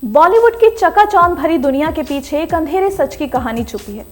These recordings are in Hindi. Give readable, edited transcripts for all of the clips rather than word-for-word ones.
बॉलीवुड की चकाचौंध भरी दुनिया के पीछे एक अंधेरे सच की कहानी छुपी है।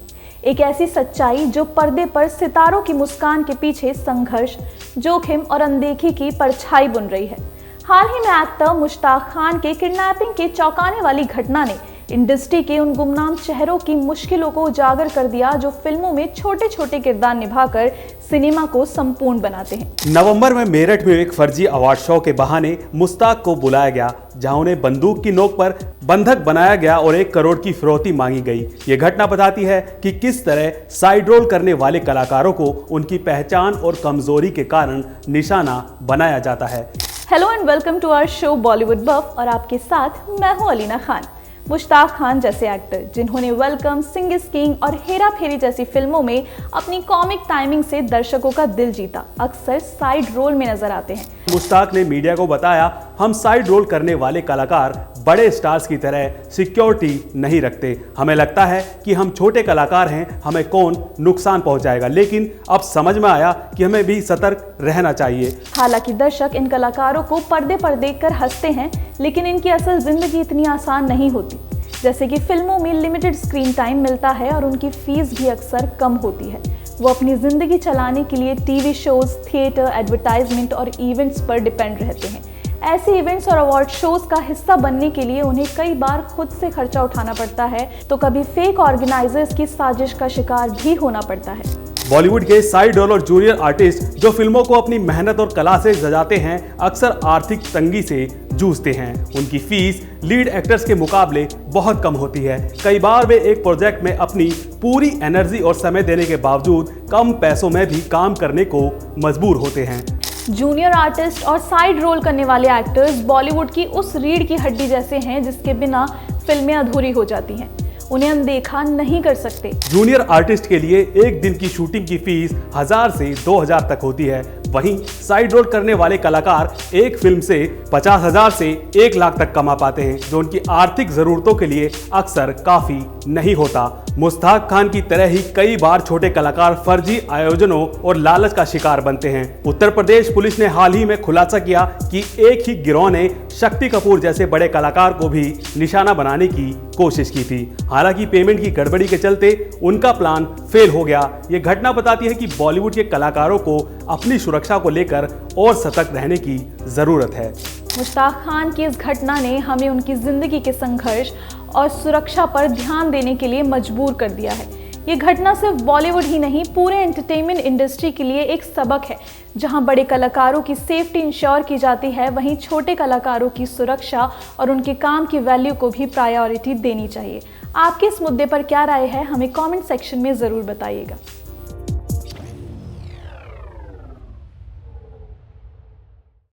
एक ऐसी सच्चाई जो पर्दे पर सितारों की मुस्कान के पीछे संघर्ष, जोखिम और अनदेखी की परछाई बुन रही है। हाल ही में एक्टर मुश्ताक खान के किडनैपिंग की चौंकाने वाली घटना ने इंडस्ट्री के उन गुमनाम चेहरों की मुश्किलों को उजागर कर दिया जो फिल्मों में छोटे छोटे किरदार निभाकर सिनेमा को संपूर्ण बनाते हैं। नवंबर में मेरठ में एक फर्जी अवार्ड शो के बहाने मुश्ताक को बुलाया गया, जहां उन्हें बंदूक की नोक पर बंधक बनाया गया और 1 करोड़ की फिरौती मांगी गई। ये घटना बताती है कि किस तरह साइड रोल करने वाले कलाकारों को उनकी पहचान और कमजोरी के कारण निशाना बनाया जाता है। Hello and welcome to our show Bollywood buff और आपके साथ मैं हूं अलीना खान। मुश्ताक खान जैसे एक्टर जिन्होंने वेलकम, सिंह इज किंग और हेरा फेरी जैसी फिल्मों में अपनी कॉमिक टाइमिंग से दर्शकों का दिल जीता, अक्सर साइड रोल में नजर आते हैं। मुश्ताक ने मीडिया को बताया, हम साइड रोल करने वाले कलाकार बड़े स्टार्स की तरह सिक्योरिटी नहीं रखते। हमें लगता है कि हम छोटे कलाकार हैं, हमें कौन नुकसान पहुंचाएगा, लेकिन अब समझ में आया कि हमें भी सतर्क रहना चाहिए। हालांकि दर्शक इन कलाकारों को पर्दे पर देखकर हंसते हैं, लेकिन इनकी असल जिंदगी इतनी आसान नहीं होती। जैसे कि फिल्मों में लिमिटेड स्क्रीन टाइम मिलता है और उनकी फीस भी अक्सर कम होती है। वो अपनी जिंदगी चलाने के लिए टीवी शोज, थिएटर, एडवर्टाइजमेंट और इवेंट्स पर डिपेंड रहते हैं। ऐसे इवेंट्स और अवार्ड शोज का हिस्सा बनने के लिए उन्हें कई बार खुद से खर्चा उठाना पड़ता है, तो कभी फेक ऑर्गेनाइजर्स की साजिश का शिकार भी होना पड़ता है। बॉलीवुड के साइड रोल और जूनियर आर्टिस्ट जो फिल्मों को अपनी मेहनत और कला से सजाते हैं, अक्सर आर्थिक तंगी से जूझते हैं। उनकी फीस लीड एक्टर्स के मुकाबले बहुत कम होती है। कई बार वे एक प्रोजेक्ट में अपनी पूरी एनर्जी और समय देने के बावजूद कम पैसों में भी काम करने को मजबूर होते हैं। जूनियर आर्टिस्ट और साइड रोल करने वाले एक्टर्स बॉलीवुड की उस रीढ़ की हड्डी जैसे हैं जिसके बिना फिल्में अधूरी हो जाती हैं। उन्हें अनदेखा नहीं कर सकते। जूनियर आर्टिस्ट के लिए एक दिन की शूटिंग की फीस 1000 से 2000 तक होती है। वहीं साइड रोल करने वाले कलाकार एक फिल्म से 50,000 से 1 लाख तक कमा पाते हैं, जो उनकी आर्थिक जरूरतों के लिए अक्सर काफी नहीं होता। मुश्ताक खान की तरह ही कई बार छोटे कलाकार फर्जी आयोजनों और लालच का शिकार बनते हैं। उत्तर प्रदेश पुलिस ने हाल ही में खुलासा किया कि एक ही गिरोह ने शक्ति कपूर जैसे बड़े कलाकार को भी निशाना बनाने की कोशिश की थी। हालांकि पेमेंट की गड़बड़ी के चलते उनका प्लान फेल हो गया। ये घटना बताती है कि बॉलीवुड के कलाकारों को अपनी सुरक्षा को लेकर और सतर्क रहने की जरूरत है। मुश्ताक खान की इस घटना ने हमें उनकी जिंदगी के संघर्ष और सुरक्षा पर ध्यान देने के लिए मजबूर कर दिया है। ये घटना सिर्फ बॉलीवुड ही नहीं, पूरे एंटरटेनमेंट इंडस्ट्री के लिए एक सबक है। जहां बड़े कलाकारों की सेफ्टी इंश्योर की जाती है, वहीं छोटे कलाकारों की सुरक्षा और उनके काम की वैल्यू को भी प्रायोरिटी देनी चाहिए। आपके इस मुद्दे पर क्या राय है, हमें कमेंट सेक्शन में ज़रूर बताइएगा।